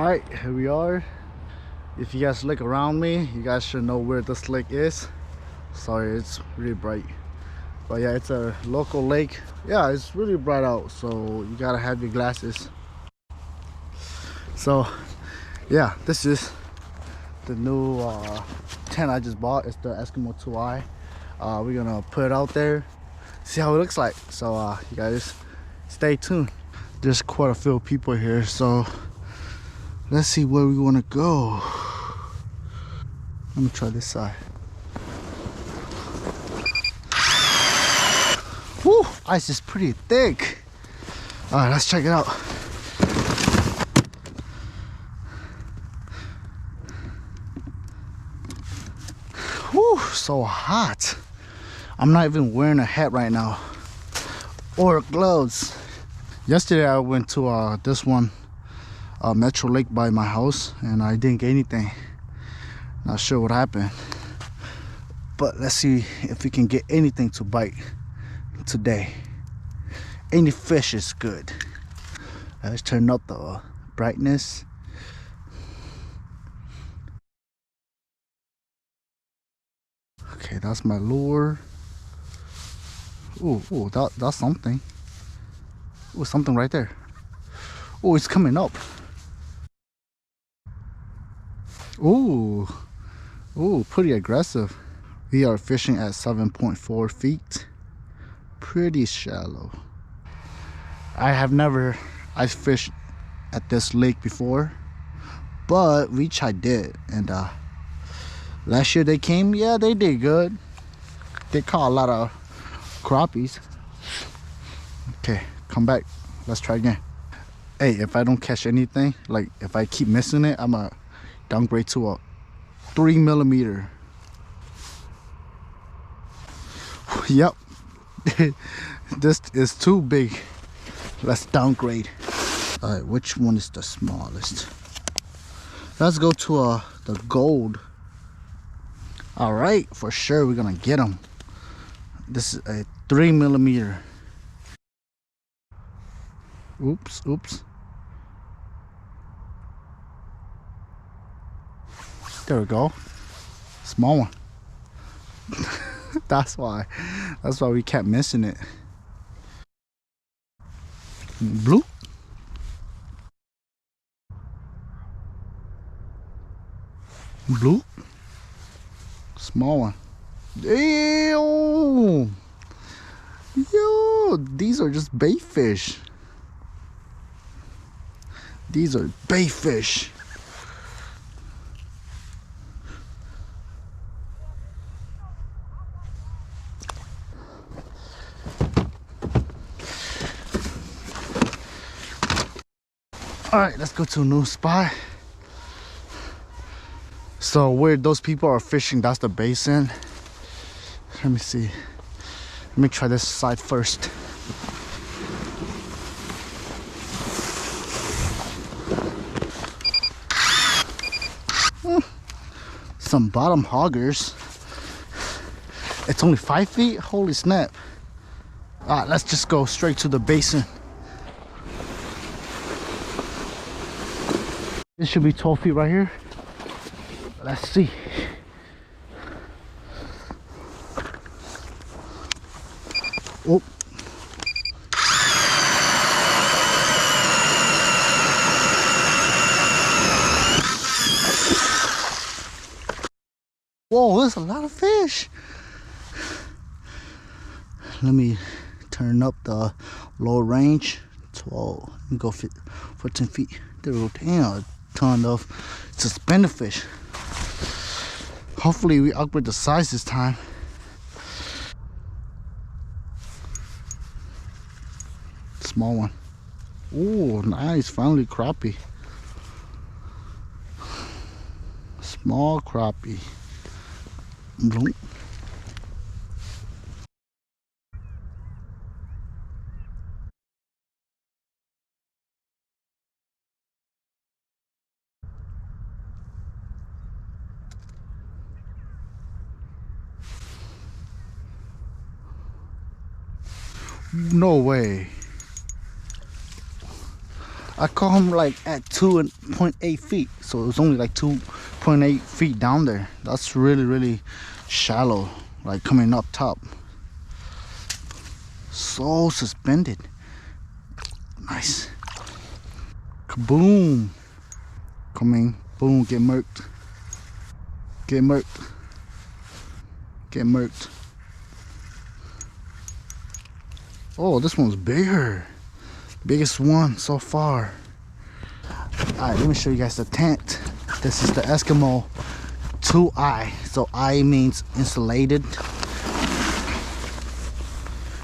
Alright, here we are. If you guys look around me, you guys should know where this lake is. Sorry, it's really bright. But yeah, it's a local lake. Yeah, it's really bright out, so you gotta have your glasses. So yeah, this is the new tent I just bought. It's the Eskimo 2i. We're gonna put it out there, see how it looks like. So you guys stay tuned. There's quite a few people here, so let's see where we want to go. Let me try this side. Woo, ice is pretty thick. All right, let's check it out. Woo, so hot. I'm not even wearing a hat right now or gloves. Yesterday I went to this one Metro Lake by my house, and I didn't get anything. Not sure what happened, but let's see if we can get anything to bite today. Any fish is good. Let's turn up the brightness. Okay, that's my lure. Ooh, that's something. Ooh, something right there. Oh, it's coming up. Ooh, pretty aggressive. We are fishing at 7.4 feet. Pretty shallow. I fished at this lake before, but which I did. And last year they came, yeah, they did good. They caught a lot of crappies. Okay, come back. Let's try again. Hey, if I don't catch anything, like if I keep missing it, I'm gonna downgrade to a 3mm. Yep. This is too big. Let's downgrade. All right, which one is the smallest? Let's go to the gold. All right, for sure we're gonna get them. This is a 3mm. Oops. There we go. Small one. That's why we kept missing it. Blue. Small one. Ew. Yo, these are just bait fish. These are bait fish. All right, let's go to a new spot. So where those people are fishing, that's the basin. Let me see. Let me try this side first. Some bottom hoggers. It's only 5 feet. Holy snap. All right, let's just go straight to the basin. This should be 12 feet right here. Let's see. Oh. Whoa, there's a lot of fish. Let me turn up the low range. 12 and go 14 feet. There we go. Damn, a ton of suspended fish. Hopefully we upgrade the size this time. Small one. Oh, nice. Finally crappie. Small crappie. Bloop. No way. I caught him like at 2.8 feet, so it was only like 2.8 feet down there. That's really shallow, like coming up top. So suspended. Nice. Kaboom. Coming. Boom. Get murked. Get murked. Get murked. Oh, this one's bigger. Biggest one so far. Alright, let me show you guys the tent. This is the Eskimo 2I. So I means insulated.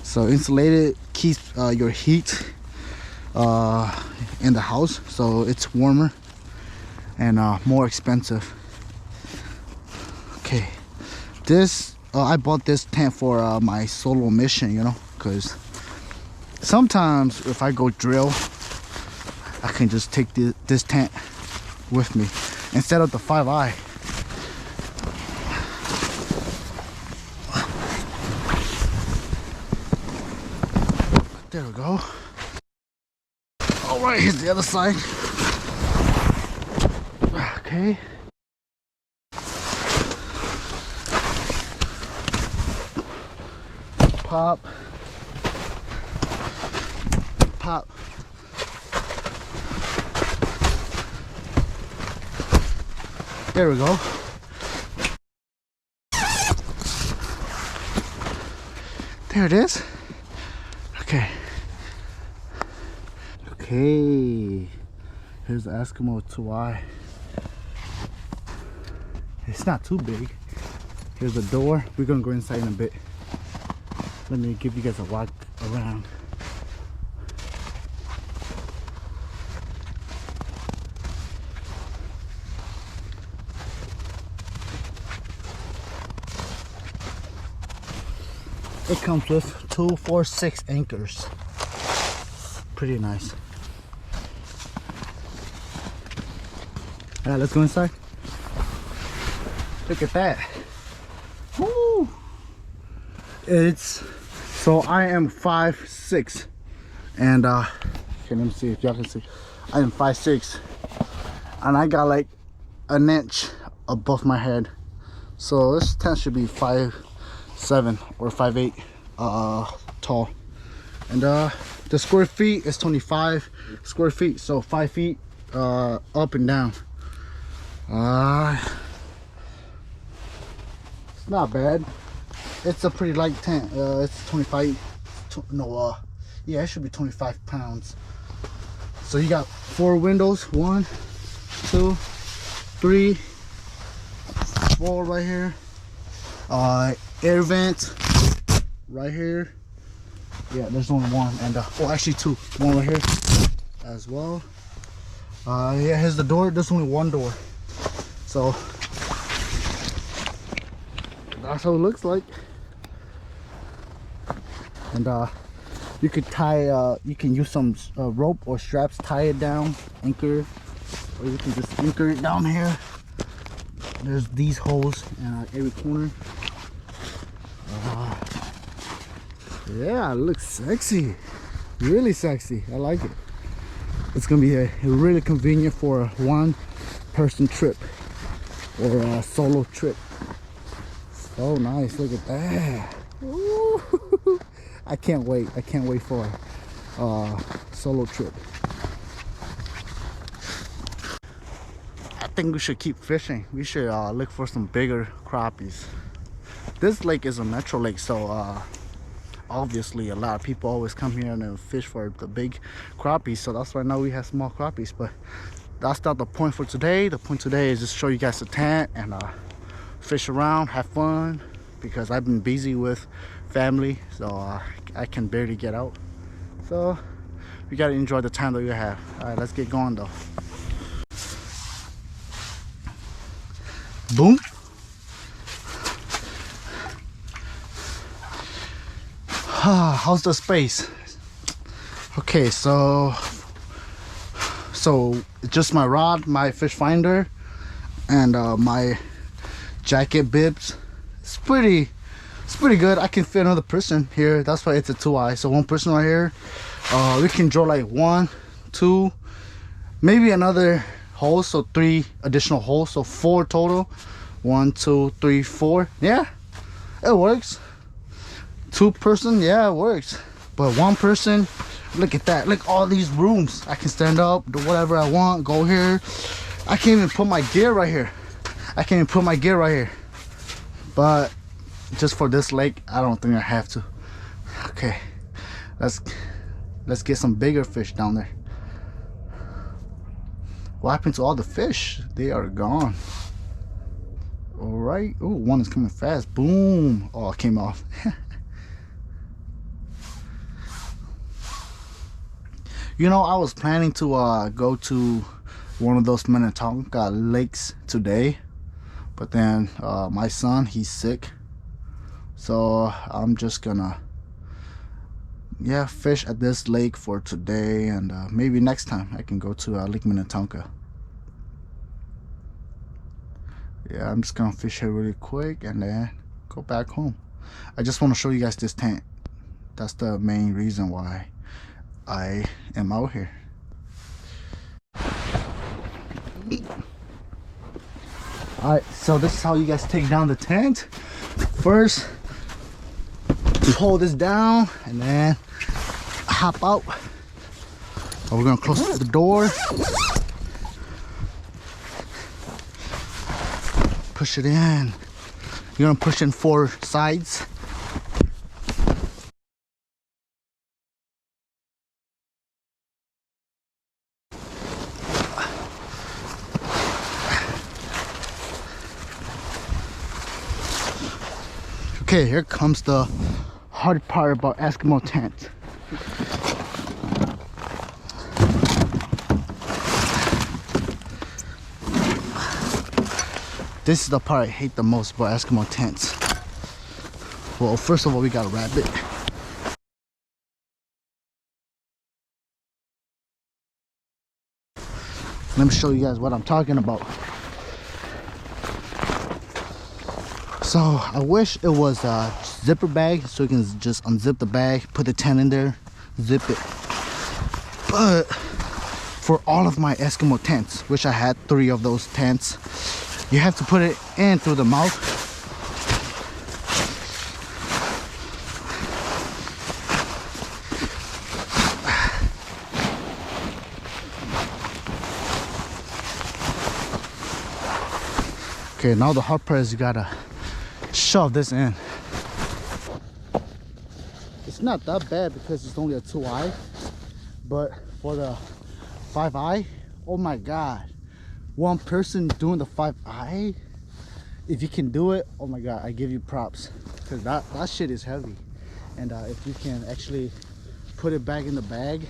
So insulated keeps your heat in the house, so it's warmer and more expensive. Okay, this I bought this tent for my solo mission, you know, because sometimes if I go drill, I can just take this tent with me instead of the 5i. There we go. All right, here's the other side. Okay. Pop. Pop. There we go. There it is. Okay. Okay. Here's the Eskimo 2i. It's not too big. Here's the door. We're gonna go inside in a bit. Let me give you guys a walk around. It comes with 2, 4, 6 anchors. Pretty nice. Alright, let's go inside. Look at that. Woo! It's so I am 5'6", and okay, let me see if y'all can see. I am 5'6", and I got like an inch above my head. So this tent should be 5'7" or 5'8" tall, and the square feet is 25 square feet, so 5 feet up and down. It's not bad. It's a pretty light tent. It's 25 yeah, it should be 25 pounds. So you got 4 windows, 1, 2, 3, 4 right here. Air vent right here. Yeah, there's only 1, and oh, actually 2. 1 right here as well. Yeah, here's the door. There's only 1 door, so that's how it looks like. And you could tie you can use some rope or straps, tie it down, anchor, or you can just anchor it down here. There's these holes in every corner. Yeah, it looks sexy, really sexy. I like it. It's gonna be really convenient for a 1-person trip or a solo trip. So nice. Look at that. Ooh. I can't wait for a solo trip. I think we should keep fishing. We should look for some bigger crappies. This lake is a metro lake, so obviously a lot of people always come here and fish for the big crappies. So that's why now we have small crappies, but that's not the point for today. The point today is just show you guys the tent and fish around, have fun, because I've been busy with family, so I can barely get out. So we gotta enjoy the time that we have. All right, let's get going though. Boom. How's the space? Okay, so just my rod, my fish finder, and my jacket bibs. It's pretty good. I can fit another person here. That's why it's a 2i. So 1 person right here. We can draw like 1, 2, maybe another hole, so 3 additional holes, so 4 total. 1, 2, 3, 4. Yeah, it works. 2 person, yeah, it works. But 1 person, look at that. Look, all these rooms. I can stand up, do whatever I want, go here. I can't even put my gear right here. I can't even put my gear right here. But just for this lake, I don't think I have to. Okay, let's get some bigger fish down there. What happened to all the fish? They are gone. All right. Oh, one is coming fast. Boom. Oh, it came off. You know, I was planning to go to one of those Minnetonka lakes today, but then my son, he's sick, so I'm just gonna fish at this lake for today, and maybe next time I can go to Lake Minnetonka. Yeah, I'm just gonna fish here really quick and then go back home. I just want to show you guys this tent. That's the main reason why I am out here. Alright, so this is how you guys take down the tent. First, you hold this down and then hop out. We're gonna close the door. Push it in. You're gonna push in 4 sides. Okay, here comes the hard part about Eskimo tent. This is the part I hate the most about Eskimo tents. Well, first of all, we got a rabbit. Let me show you guys what I'm talking about. So I wish it was a zipper bag, so you can just unzip the bag, put the tent in there, zip it. But for all of my Eskimo tents, which I had 3 of those tents, you have to put it in through the mouth. Okay, now the hard part is you gotta shove this in. It's not that bad because it's only a 2-eye, but for the 5-eye, oh my god, 1 person doing the 5-eye, if you can do it, oh my god, I give you props, because that shit is heavy. And if you can actually put it back in the bag,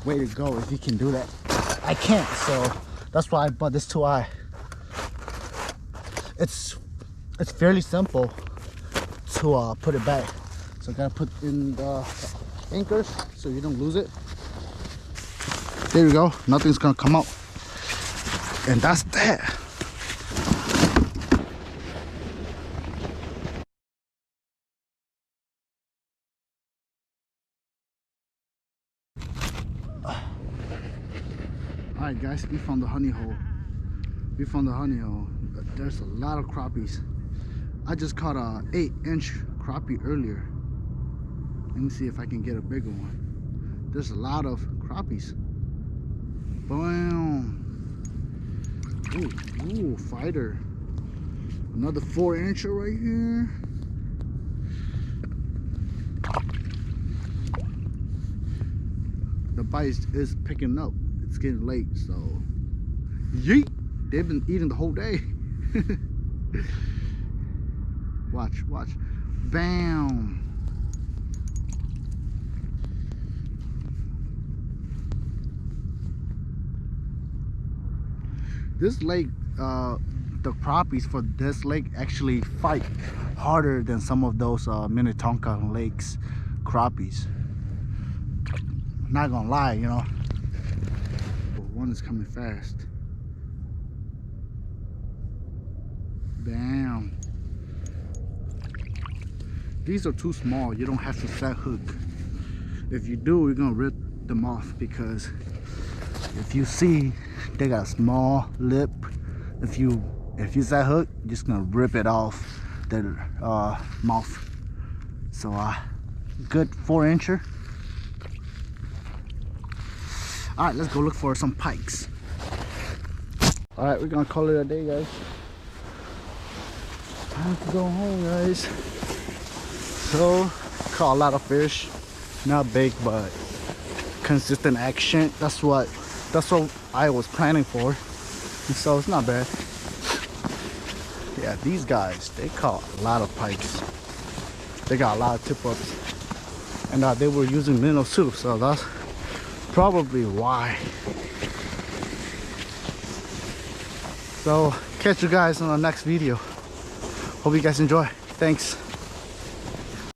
way to go if you can do that. I can't, so that's why I bought this 2-eye. It's fairly simple to put it back. So I gotta put in the anchors so you don't lose it. There you go, nothing's gonna come out. And that's that. Alright guys, we found the honey hole. There's a lot of crappies. I just caught a 8-inch crappie earlier. Let me see if I can get a bigger one. There's a lot of crappies. Boom. Ooh, fighter. Another 4-incher right here. The bite is picking up. It's getting late, so yeet. They've been eating the whole day. Watch. Bam. This lake, the crappies for this lake actually fight harder than some of those Minnetonka lakes crappies. Not gonna lie, you know. One is coming fast. Bam. These are too small. You don't have to set hook. If you do, you're gonna rip them off because If you see they got a small lip, if you use that hook, you're just gonna rip it off their mouth. So good 4-incher. All right, let's go look for some pikes. All right, we're gonna call it a day, guys. Time to go home, guys. So caught a lot of fish, not big but consistent action. That's what I was planning for, and so it's not bad. Yeah, these guys, they caught a lot of pikes. They got a lot of tip-ups, and they were using minnow too, so that's probably why. So catch you guys on the next video. Hope you guys enjoy. Thanks.